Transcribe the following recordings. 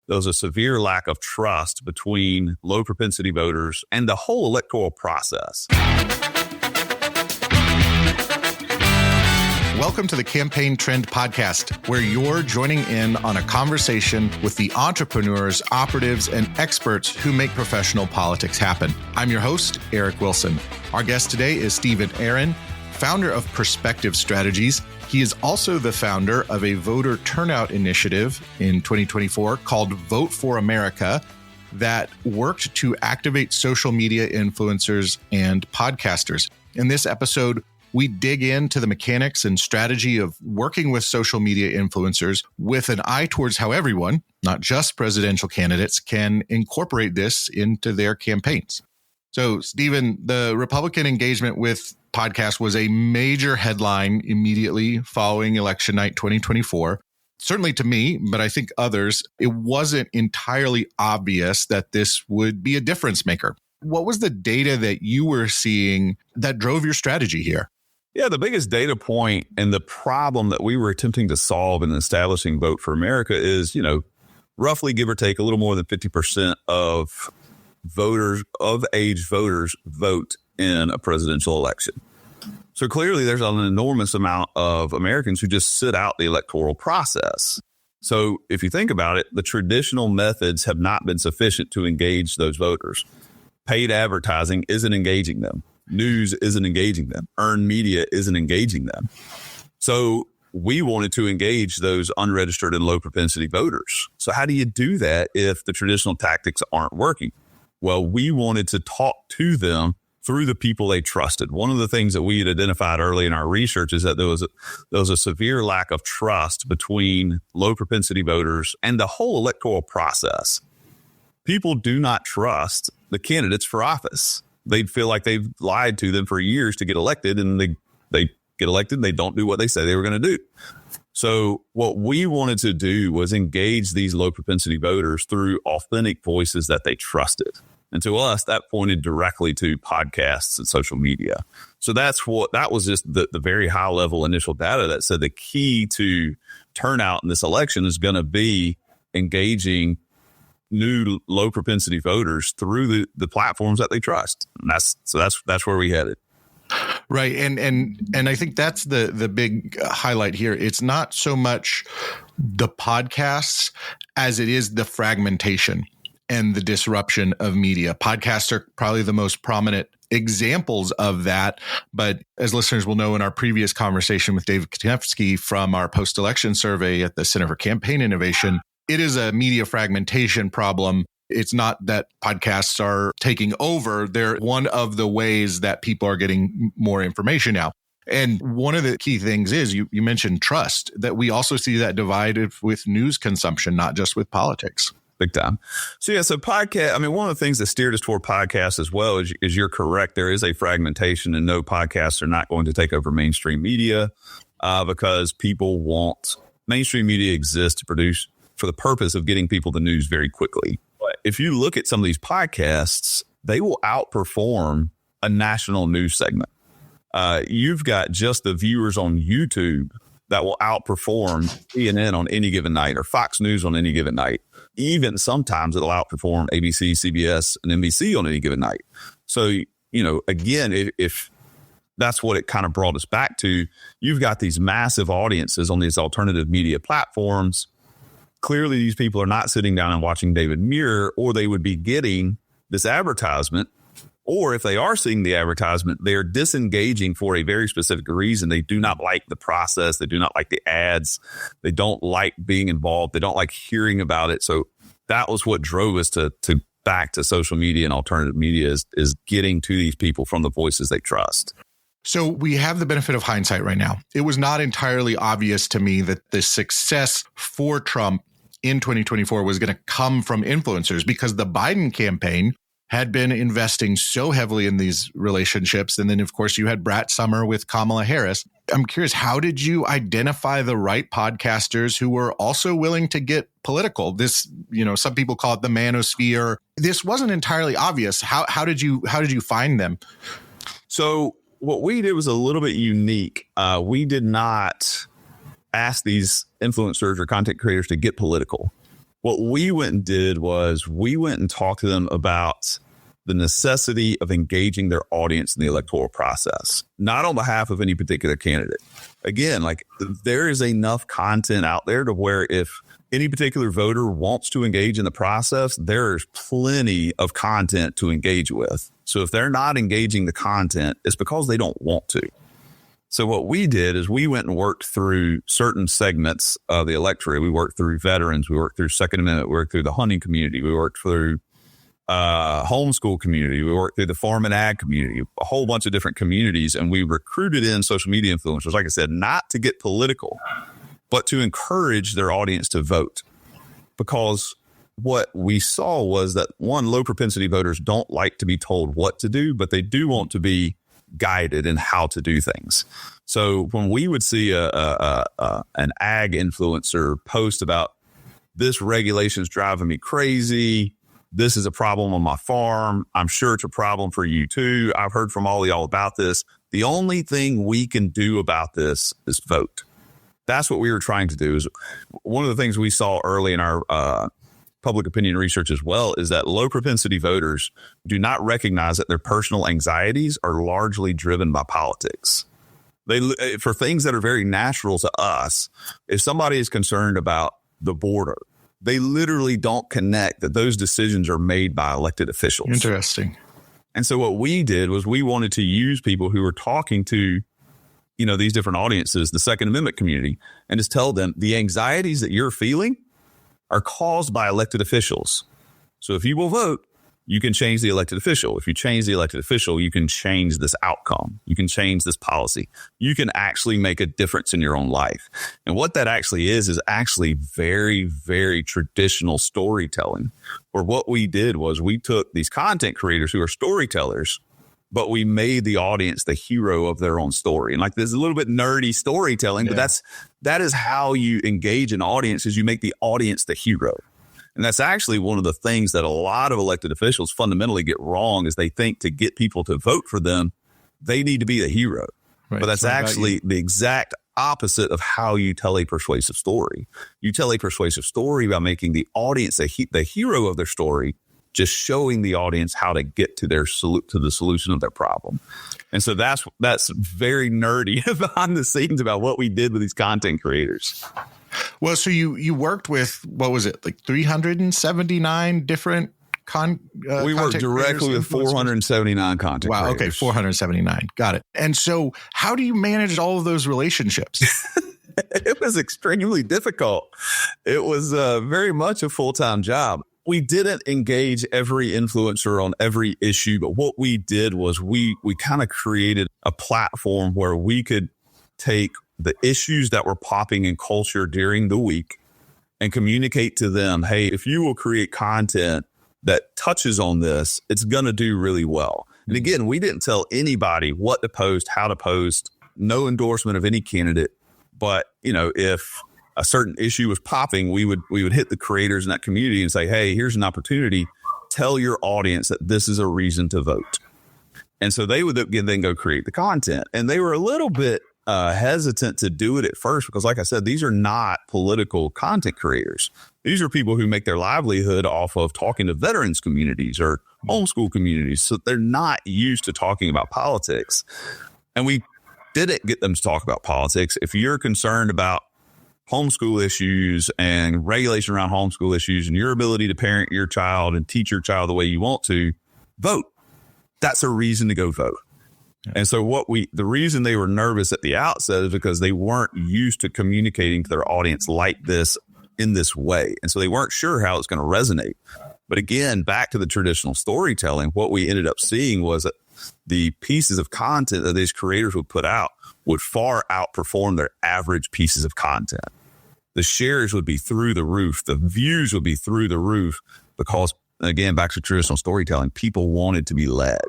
there was a severe lack of trust between low propensity voters and the whole electoral process. Welcome to the Campaign Trend Podcast, where you're joining in on a conversation with the entrepreneurs, operatives, and experts who make professional politics happen. I'm your host, Eric Wilson. Our guest today is Stephen Aaron, founder of Perspective Strategies. He is also the founder of a voter turnout initiative in 2024 called Vote for America that worked to activate social media influencers and podcasters. In this episode, we dig into the mechanics and strategy of working with social media influencers with an eye towards how everyone, not just presidential candidates, can incorporate this into their campaigns. So, Stephen, the Republican engagement with podcasts was a major headline immediately following election night 2024. Certainly to me, but I think others, it wasn't entirely obvious that this would be a difference maker. What was the data that you were seeing that drove your strategy here? Yeah, the biggest data point and the problem that we were attempting to solve in establishing Vote for America is, roughly give or take a little more than 50% of age voters vote in a presidential election. So clearly there's an enormous amount of Americans who just sit out the electoral process. So if you think about it, the traditional methods have not been sufficient to engage those voters. Paid advertising isn't engaging them. News isn't engaging them. Earned media isn't engaging them. So we wanted to engage those unregistered and low propensity voters. So how do you do that if the traditional tactics aren't working? Well, we wanted to talk to them through the people they trusted. One of the things that we had identified early in our research is that there was a severe lack of trust between low propensity voters and the whole electoral process. People do not trust the candidates for office. They feel like they've lied to them for years to get elected, and they get elected, they don't do what they say they were going to do. So what we wanted to do was engage these low propensity voters through authentic voices that they trusted. And to us, that pointed directly to podcasts and social media. So that was just the very high level initial data that said the key to turnout in this election is going to be engaging new low propensity voters through the platforms that they trust. And that's where we headed. Right. And I think that's the big highlight here. It's not so much the podcasts as it is the fragmentation and the disruption of media. Podcasts are probably the most prominent examples of that. But as listeners will know, in our previous conversation with David Konevsky from our post-election survey at the Center for Campaign Innovation, it is a media fragmentation problem. It's not that podcasts are taking over. They're one of the ways that people are getting more information now. And one of the key things is you mentioned trust, that we also see that divided with news consumption, not just with politics. Big time. So podcast, one of the things that steered us toward podcasts as well is you're correct. There is a fragmentation, and no, podcasts are not going to take over mainstream media because people want mainstream media exists to produce for the purpose of getting people the news very quickly. But if you look at some of these podcasts, they will outperform a national news segment. You've got just the viewers on YouTube that will outperform CNN on any given night or Fox News on any given night. Even sometimes it'll outperform ABC, CBS, and NBC on any given night. So, again, if that's what it kind of brought us back to, you've got these massive audiences on these alternative media platforms. Clearly, these people are not sitting down and watching David Muir, or they would be getting this advertisement. Or if they are seeing the advertisement, they're disengaging for a very specific reason. They do not like the process. They do not like the ads. They don't like being involved. They don't like hearing about it. So that was what drove us to back to social media and alternative media is getting to these people from the voices they trust. So we have the benefit of hindsight right now. It was not entirely obvious to me that the success for Trump in 2024 was going to come from influencers, because the Biden campaign had been investing so heavily in these relationships. And then, of course, you had Brett Summer with Kamala Harris. I'm curious, how did you identify the right podcasters who were also willing to get political? This, some people call it the manosphere. This wasn't entirely obvious. How did you find them? So what we did was a little bit unique. We did not ask these influencers or content creators to get political. what we went and did was we went and talked to them about the necessity of engaging their audience in the electoral process, not on behalf of any particular candidate. Again, like there is enough content out there to where if any particular voter wants to engage in the process, there's plenty of content to engage with. So if they're not engaging the content, it's because they don't want to. So what we did is we went and worked through certain segments of the electorate. We worked through veterans. We worked through Second Amendment. We worked through the hunting community. We worked through homeschool community. We worked through the farm and ag community, a whole bunch of different communities. And we recruited in social media influencers, like I said, not to get political, but to encourage their audience to vote. Because what we saw was that, one, low propensity voters don't like to be told what to do, but they do want to be guided in how to do things. So when we would see an ag influencer post about this regulation is driving me crazy, this is a problem on my farm, I'm sure it's a problem for you too, I've heard from all of y'all about this, the only thing we can do about this is vote. That's what we were trying to do. Is one of the things we saw early in our public opinion research as well is that low propensity voters do not recognize that their personal anxieties are largely driven by politics. For things that are very natural to us, if somebody is concerned about the border, they literally don't connect that those decisions are made by elected officials. Interesting. And so what we did was we wanted to use people who were talking to, these different audiences, the Second Amendment community, and just tell them the anxieties that you're feeling are caused by elected officials. So if you will vote, you can change the elected official. If you change the elected official, you can change this outcome. You can change this policy. You can actually make a difference in your own life. And what that actually is actually very, very traditional storytelling. Where what we did was we took these content creators who are storytellers, but we made the audience the hero of their own story. And like there's a little bit nerdy storytelling, but that is how you engage an audience, is you make the audience the hero. And that's actually one of the things that a lot of elected officials fundamentally get wrong, is they think to get people to vote for them, they need to be the hero. Right. But that's actually the exact opposite of how you tell a persuasive story. You tell a persuasive story by making the audience the hero of their story, just showing the audience how to get to the solution of their problem. And so that's very nerdy behind the scenes about what we did with these content creators. Well, so you worked with, what was it, like 379 different we worked directly with 479 content creators. Wow, okay, 479. Got it. And so how do you manage all of those relationships? It was extremely difficult. It was very much a full-time job. We didn't engage every influencer on every issue, but what we did was we kind of created a platform where we could take the issues that were popping in culture during the week and communicate to them, hey, if you will create content that touches on this, it's going to do really well. And again, we didn't tell anybody what to post, how to post, no endorsement of any candidate. But, if a certain issue was popping, we would hit the creators in that community and say, hey, here's an opportunity. Tell your audience that this is a reason to vote. And so they would then go create the content. And they were a little bit hesitant to do it at first because, like I said, these are not political content creators. These are people who make their livelihood off of talking to veterans communities or homeschool communities. So they're not used to talking about politics. And we didn't get them to talk about politics. If you're concerned about homeschool issues and regulation around homeschool issues and your ability to parent your child and teach your child the way you want to, vote. That's a reason to go vote. And so the reason they were nervous at the outset is because they weren't used to communicating to their audience like this in this way. And so they weren't sure how it's going to resonate. But again, back to the traditional storytelling, what we ended up seeing was that the pieces of content that these creators would put out would far outperform their average pieces of content. The shares would be through the roof. The views would be through the roof because, again, back to traditional storytelling, people wanted to be led.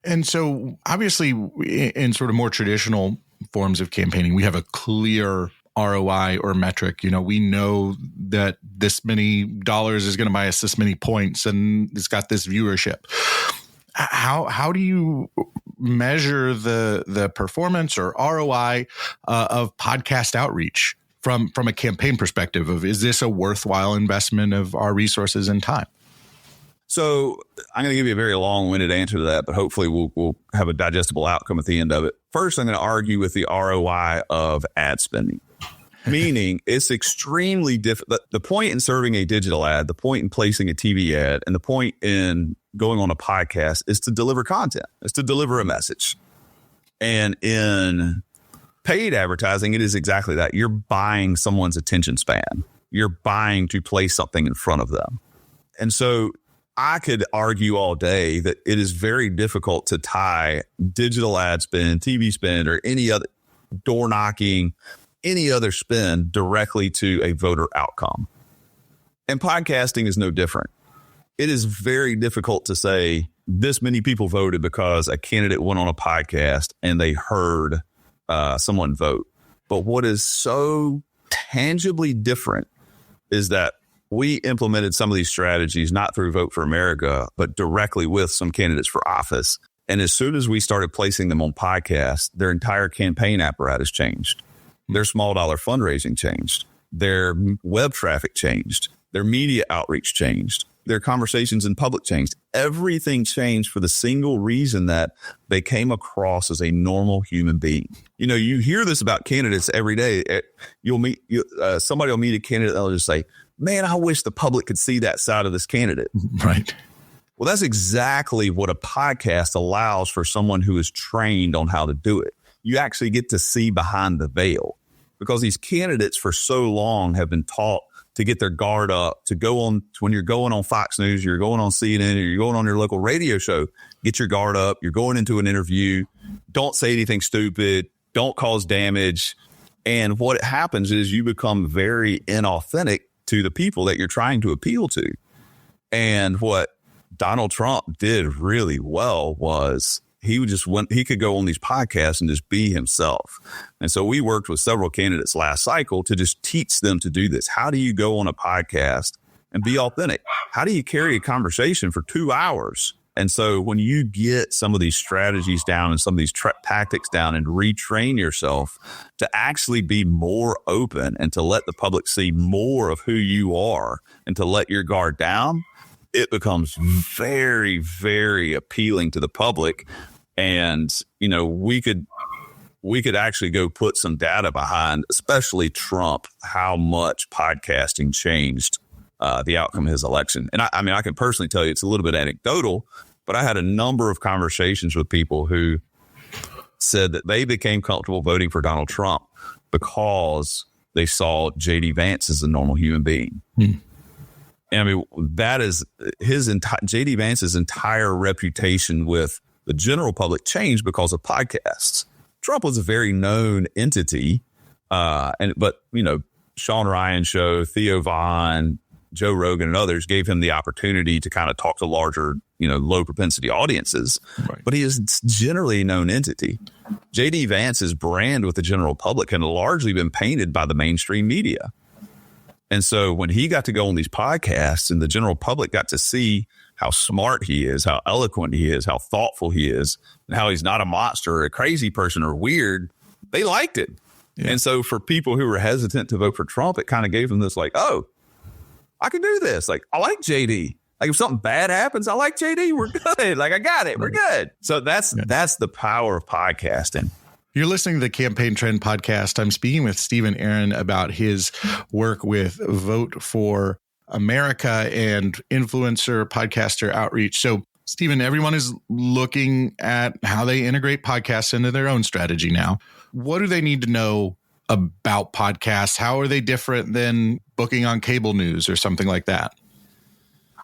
And so obviously in sort of more traditional forms of campaigning, we have a clear ROI or metric. We know that this many dollars is going to buy us this many points and it's got this viewership. How do you measure the performance or ROI of podcast outreach from a campaign perspective of, is this a worthwhile investment of our resources and time? So I'm going to give you a very long-winded answer to that, but hopefully we'll have a digestible outcome at the end of it. First, I'm going to argue with the ROI of ad spending, meaning it's extremely different. The point in serving a digital ad, the point in placing a TV ad, and the point in going on a podcast is to deliver content. It's to deliver a message. And in paid advertising, it is exactly that. You're buying someone's attention span. You're buying to place something in front of them. And so I could argue all day that it is very difficult to tie digital ad spend, TV spend, or any other door knocking, any other spend directly to a voter outcome. And podcasting is no different. It is very difficult to say this many people voted because a candidate went on a podcast and they heard someone vote. But what is so tangibly different is that we implemented some of these strategies, not through Vote for America, but directly with some candidates for office. And as soon as we started placing them on podcasts, their entire campaign apparatus changed. Their small dollar fundraising changed. Their web traffic changed. Their media outreach changed. Their conversations in public changed. Everything changed for the single reason that they came across as a normal human being. You know, you hear this about candidates every day. You'll meet somebody will meet a candidate. They'll just say, man, I wish the public could see that side of this candidate. Right. Well, that's exactly what a podcast allows for someone who is trained on how to do it. You actually get to see behind the veil because these candidates for so long have been taught to get their guard up, to go on when you're going on Fox News, you're going on CNN, or you're going on your local radio show, get your guard up. You're going into an interview. Don't say anything stupid. Don't cause damage. And what happens is you become very inauthentic to the people that you're trying to appeal to. And what Donald Trump did really well was he could go on these podcasts and just be himself. And so we worked with several candidates last cycle to just teach them to do this. How do you go on a podcast and be authentic? How do you carry a conversation for 2 hours? And so when you get some of these strategies down and some of these tactics down and retrain yourself to actually be more open and to let the public see more of who you are and to let your guard down, it becomes very, very appealing to the public. And, you know, we could actually go put some data behind, especially Trump, how much podcasting changed the outcome of his election. And I mean, I can personally tell you it's a little bit anecdotal, but I had a number of conversations with people who said that they became comfortable voting for Donald Trump because they saw J.D. Vance as a normal human being. And I mean, that is J.D. Vance's entire reputation with the general public changed because of podcasts. Trump was a very known entity, but you know, Sean Ryan show, Theo Vaughn, Joe Rogan, and others gave him the opportunity to kind of talk to larger, you know, low propensity audiences. Right. But he is generally a known entity. J.D. Vance's brand with the general public had largely been painted by the mainstream media. And so when he got to go on these podcasts and the general public got to see how smart he is, how eloquent he is, how thoughtful he is, and how he's not a monster or a crazy person or weird, they liked it. Yeah. And so for people who were hesitant to vote for Trump, it kind of gave them this like, oh, I can do this. Like, I like JD. Like, if something bad happens, I like JD. We're good. Like, I got it. We're good. So that's the power of podcasting. You're listening to the Campaign Trend Podcast. I'm speaking with Stephen Aaron about his work with Vote for America and influencer podcaster outreach. So, Stephen, everyone is looking at how they integrate podcasts into their own strategy now. What do they need to know about podcasts? How are they different than booking on cable news or something like that?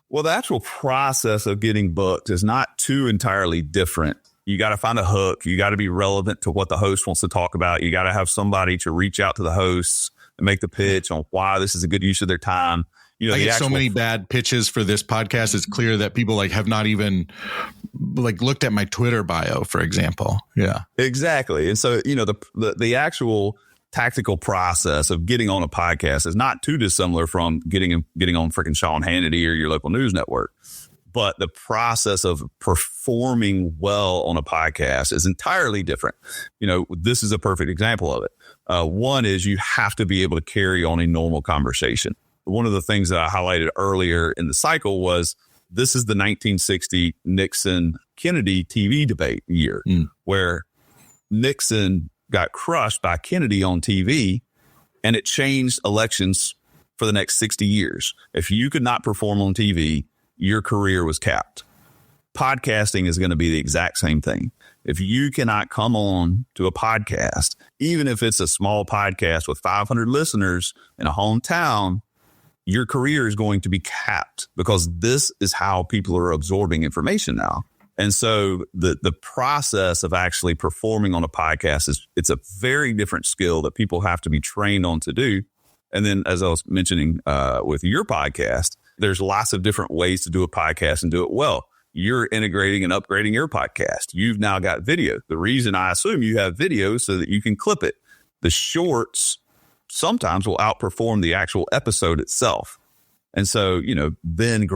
Well, the actual process of getting booked is not too entirely different. You got to find a hook. You got to be relevant to what the host wants to talk about. You got to have somebody to reach out to the hosts and make the pitch on why this is a good use of their time. You know, I get so many bad pitches for this podcast. It's clear that people have not even looked at my Twitter bio, for example. Yeah, exactly. And so, you know, the actual tactical process of getting on a podcast is not too dissimilar from getting on freaking Sean Hannity or your local news network. but the process of performing well on a podcast is entirely different. This is a perfect example of it. One is you have to be able to carry on a normal conversation. One of the things that I highlighted earlier in the cycle was this is the 1960 Nixon-Kennedy TV debate year where Nixon got crushed by Kennedy on TV, and it changed elections for the next 60 years. If you could not perform on TV, your career was capped. Podcasting is going to be the exact same thing. If you cannot come on to a podcast, even if it's a small podcast with 500 listeners in a hometown, your career is going to be capped because this is how people are absorbing information now. And so the process of actually performing on a podcast it's a very different skill that people have to be trained on to do. And then, as I was mentioning with your podcast, there's lots of different ways to do a podcast and do it well. You're integrating and upgrading your podcast. You've now got video. The reason I assume you have video so that you can clip it. The shorts sometimes will outperform the actual episode itself. And so, then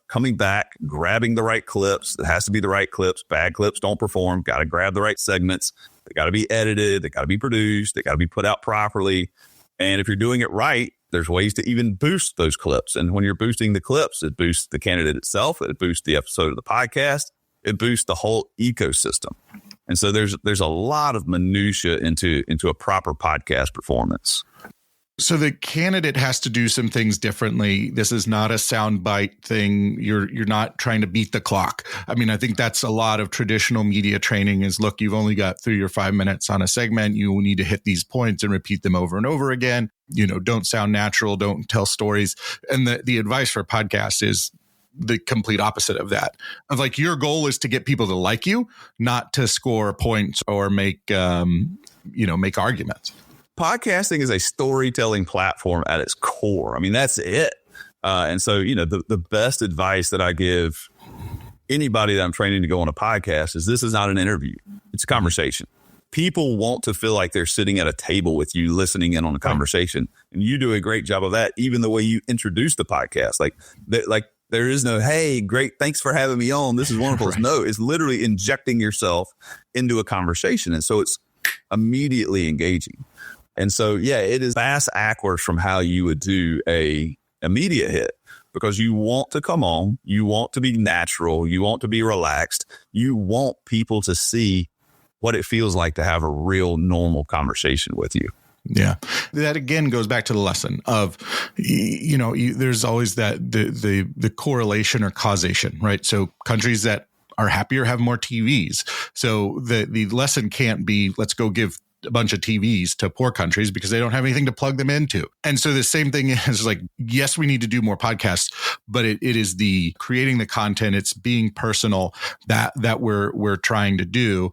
coming back, grabbing the right clips. It has to be the right clips. Bad clips don't perform. Got to grab the right segments. They got to be edited. They got to be produced. They got to be put out properly. And if you're doing it right, there's ways to even boost those clips. And when you're boosting the clips, it boosts the candidate itself. It boosts the episode of the podcast. It boosts the whole ecosystem. And so there's a lot of minutia into a proper podcast performance. So the candidate has to do some things differently. This is not a soundbite thing. You're not trying to beat the clock. I mean, I think that's a lot of traditional media training is, look, you've only got 3 or 5 minutes on a segment. You need to hit these points and repeat them over and over again. Don't sound natural. Don't tell stories. And the advice for podcasts is the complete opposite of that. Of like, your goal is to get people to like you, not to score points or make arguments. Podcasting is a storytelling platform at its core. I mean, that's it. And so, the best advice that I give anybody that I'm training to go on a podcast is this is not an interview. It's a conversation. People want to feel like they're sitting at a table with you, listening in on a conversation. And you do a great job of that, even the way you introduce the podcast. There is no, hey, great, thanks for having me on. This is wonderful. Right. No, it's literally injecting yourself into a conversation. And so it's immediately engaging. And so, it is fast backwards from how you would do a media hit, because you want to come on, you want to be natural, you want to be relaxed, you want people to see what it feels like to have a real normal conversation with you. Yeah. That again goes back to the lesson of, there's always that the correlation or causation, right? So countries that are happier have more TVs. So the lesson can't be, let's go give a bunch of TVs to poor countries because they don't have anything to plug them into. And so the same thing is like, yes, we need to do more podcasts, but it is the creating the content, it's being personal that we're trying to do.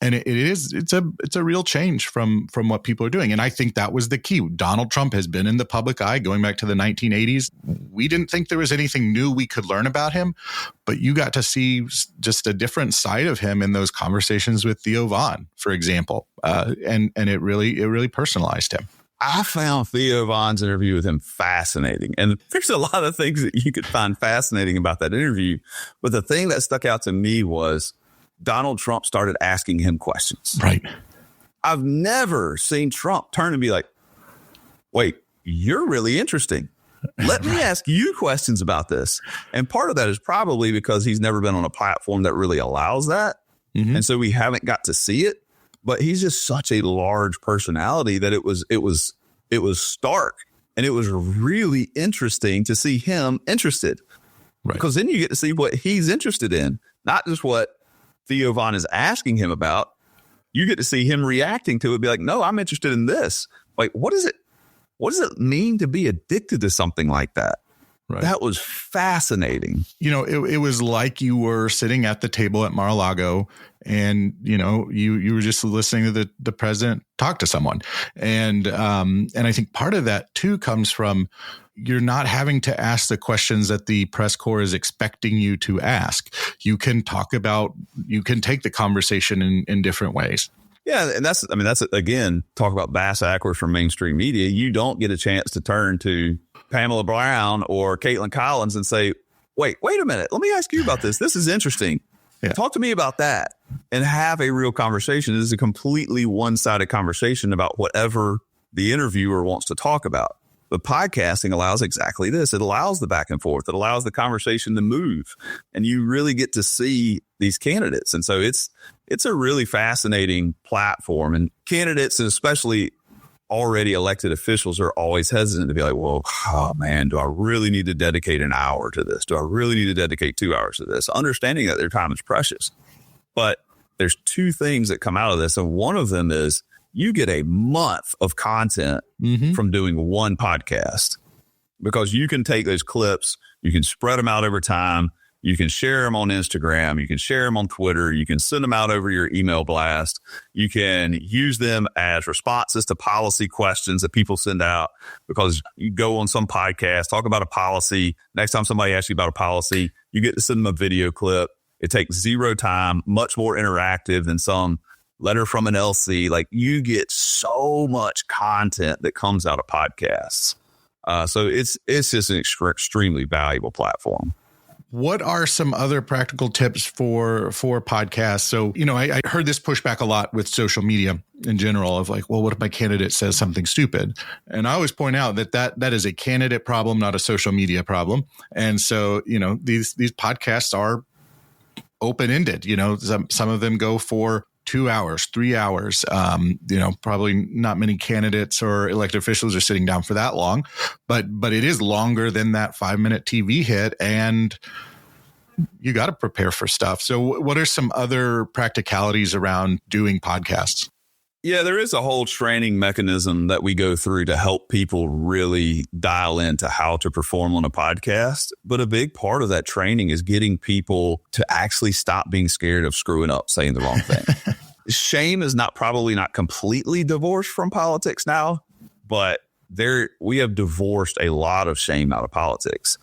And it's a real change from what people are doing. And I think that was the key. Donald Trump has been in the public eye going back to the 1980s. We didn't think there was anything new we could learn about him, but you got to see just a different side of him in those conversations with Theo Von, for example. And it really personalized him. I found Theo Von's interview with him fascinating. And there's a lot of things that you could find fascinating about that interview. But the thing that stuck out to me was Donald Trump started asking him questions. Right. I've never seen Trump turn and be like, wait, you're really interesting. Let me ask you questions about this. And part of that is probably because he's never been on a platform that really allows that. Mm-hmm. And so we haven't got to see it. But he's just such a large personality that it was stark. And it was really interesting to see him interested. Right. Because then you get to see what he's interested in, not just what Theo Von is asking him about. You get to see him reacting to it, be like, no, I'm interested in this. Like, what does it mean to be addicted to something like that? Right. That was fascinating. It was like you were sitting at the table at Mar-a-Lago and, you were just listening to the president talk to someone. And I think part of that too comes from you're not having to ask the questions that the press corps is expecting you to ask. You can take the conversation in different ways. Yeah. And that's again, talk about bass backwards from mainstream media. You don't get a chance to turn to Pamela Brown or Caitlin Collins and say, wait a minute. Let me ask you about this. This is interesting. Yeah. Talk to me about that and have a real conversation. This is a completely one-sided conversation about whatever the interviewer wants to talk about. But podcasting allows exactly this. It allows the back and forth. It allows the conversation to move, and you really get to see these candidates. And so it's a really fascinating platform, and candidates, and especially already elected officials, are always hesitant to be like, well, oh man, do I really need to dedicate an hour to this? Do I really need to dedicate 2 hours to this? Understanding that their time is precious. But there's two things that come out of this. And one of them is you get a month of content from doing one podcast, because you can take those clips, you can spread them out over time. You can share them on Instagram. You can share them on Twitter. You can send them out over your email blast. You can use them as responses to policy questions that people send out, because you go on some podcast, talk about a policy. Next time somebody asks you about a policy, you get to send them a video clip. It takes zero time, much more interactive than some letter from an LC. Like, you get so much content that comes out of podcasts. So it's just an extremely valuable platform. What are some other practical tips for podcasts? So, I heard this pushback a lot with social media in general of like, well, what if my candidate says something stupid? And I always point out that is a candidate problem, not a social media problem. And so, these podcasts are open-ended. Some of them go for 2 hours, 3 hours. Probably not many candidates or elected officials are sitting down for that long, but it is longer than that 5-minute TV hit, and you got to prepare for stuff. So what are some other practicalities around doing podcasts? Yeah, there is a whole training mechanism that we go through to help people really dial into how to perform on a podcast. But a big part of that training is getting people to actually stop being scared of screwing up, saying the wrong thing. Shame is probably not completely divorced from politics now, but we have divorced a lot of shame out of politics.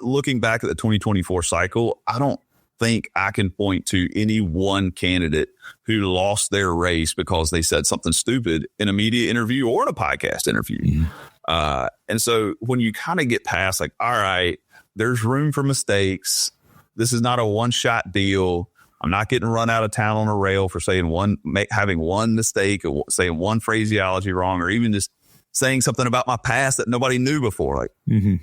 Looking back at the 2024 cycle, I don't think I can point to any one candidate who lost their race because they said something stupid in a media interview or in a podcast interview. And so when you kind of get past like, all right, there's room for mistakes. This is not a one-shot deal. I'm not getting run out of town on a rail for having one mistake or saying one phraseology wrong, or even just saying something about my past that nobody knew before. Like,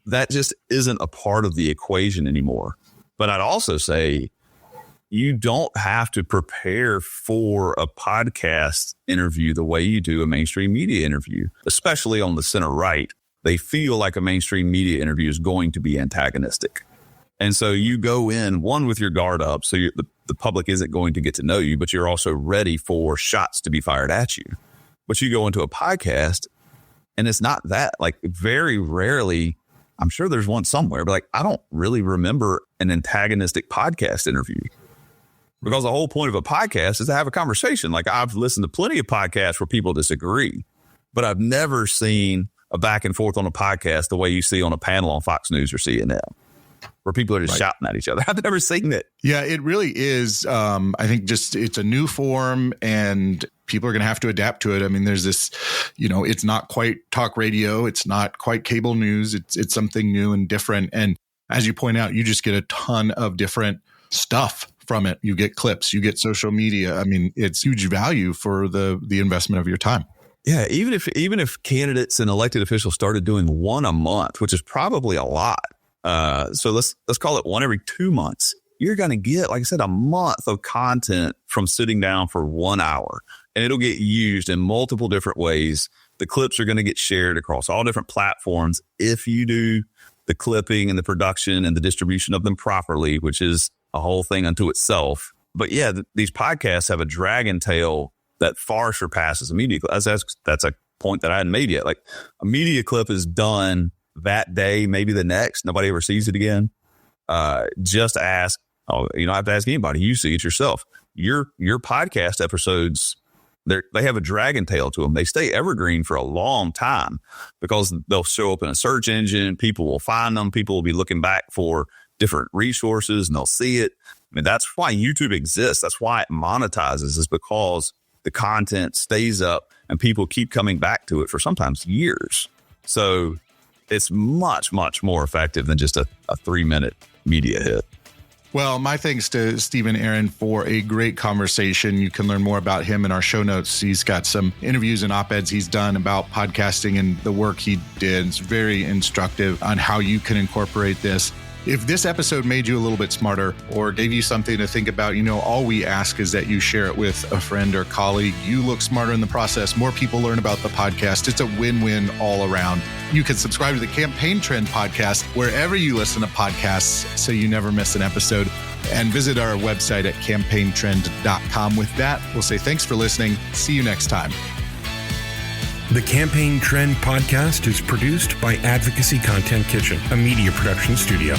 that just isn't a part of the equation anymore. But I'd also say you don't have to prepare for a podcast interview the way you do a mainstream media interview, especially on the center right. They feel like a mainstream media interview is going to be antagonistic. And so you go in, one, with your guard up, so the public isn't going to get to know you, but you're also ready for shots to be fired at you. But you go into a podcast, and it's not that. Like, very rarely, I'm sure there's one somewhere, but like, I don't really remember an antagonistic podcast interview, because the whole point of a podcast is to have a conversation. Like, I've listened to plenty of podcasts where people disagree, but I've never seen a back and forth on a podcast the way you see on a panel on Fox News or CNN, where people are just shouting at each other. I've never seen it. Yeah, it really is. I think it's a new form, and people are going to have to adapt to it. I mean, there's this, it's not quite talk radio. It's not quite cable news. It's something new and different. And as you point out, you just get a ton of different stuff from it. You get clips, you get social media. I mean, it's huge value for the investment of your time. Yeah, even if candidates and elected officials started doing one a month, which is probably a lot. So let's call it one every 2 months. You're going to get, like I said, a month of content from sitting down for 1 hour, and it'll get used in multiple different ways. The clips are going to get shared across all different platforms if you do the clipping and the production and the distribution of them properly, which is a whole thing unto itself. But yeah, these podcasts have a dragon tail that far surpasses a media clip. That's a point that I hadn't made yet. Like, a media clip is done that day, maybe the next. Nobody ever sees it again. Just ask. You don't have to ask anybody. You see it yourself. Your podcast episodes, they have a dragon tail to them. They stay evergreen for a long time because they'll show up in a search engine. People will find them. People will be looking back for different resources, and they'll see it. I mean, that's why YouTube exists. That's why it monetizes, is because the content stays up and people keep coming back to it for sometimes years. So it's much, much more effective than just a 3-minute media hit. Well, my thanks to Stephen Aaron for a great conversation. You can learn more about him in our show notes. He's got some interviews and op-eds he's done about podcasting and the work he did. It's very instructive on how you can incorporate this. If this episode made you a little bit smarter or gave you something to think about, all we ask is that you share it with a friend or colleague. You look smarter in the process. More people learn about the podcast. It's a win-win all around. You can subscribe to the Campaign Trend podcast wherever you listen to podcasts so you never miss an episode. And visit our website at campaigntrend.com. With that, we'll say thanks for listening. See you next time. The Campaign Trend podcast is produced by Advocacy Content Kitchen, a media production studio.